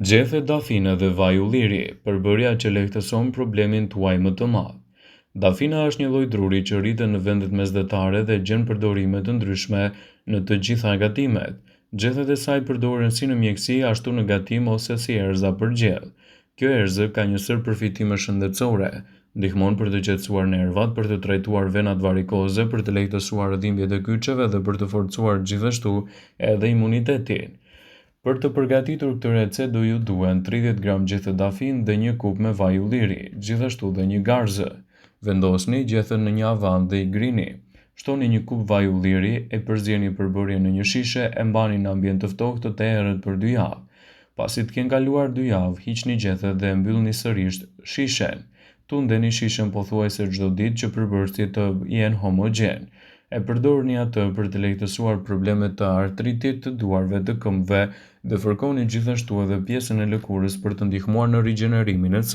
Gjethe dafina dhe vaj ulliri, përbërja që lehtëson problemin tuaj më të madh. Dafina është një lloj druri që rritet në vendet mesdhetare dhe gjen përdorime të ndryshme në të gjitha gatimet. Gjethet e saj përdoren si në mjekësi ashtu në gatim ose si erëza për gjell. Kjo erëzë ka një sër përfitime shëndetësore, ndihmon për të qetësuar nervat, për të trajtuar venat varikoze, për të lehtësuar dhimbjet e kyçeve dhe për të forcuar gjithashtu edhe imunitetin. Për të përgatitur këtë recetë do ju duhen 30 gram gjethe dafin dhe një kup me vaj ulliri, gjithashtu dhe një garzë. Vendosni gjethen në një avan dhe i grini. Shtoni një kup vaj ulliri, e përzieni përbërjen në një shishe, e mbani në ambient të ftohtë të errët për 2 javë. Pasi të kenë kaluar 2 javë, hiqni gjethet dhe e mbyllni sërish shishen. Tundeni shishen pothuajse çdo ditë që përbërësit të jenë homogjen. E përdorni atë për të lehtësuar problemet të artritit të duarve të këmbëve dhe fërkoni gjithashtu edhe pjesën e lëkurës për të ndihmuar në rigjenerimin e saj.